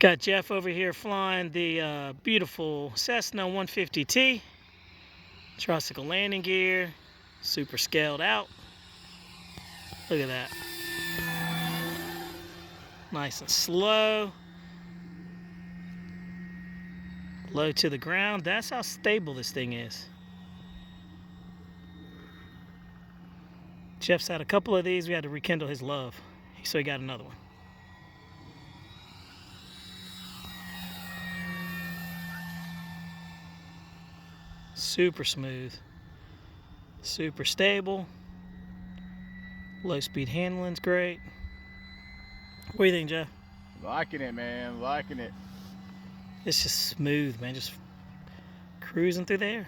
Got Jeff over here flying the beautiful Cessna 150T. Tricycle landing gear, super scaled out. Look at that. Nice and slow. Low to the ground. That's how stable this thing is. Jeff's had a couple of these. We had to rekindle his love, so he got another one. Super smooth, super stable. Low speed handling's great. What do you think, Jeff? Liking it, man. Liking it. It's just smooth, man. Just cruising through the air.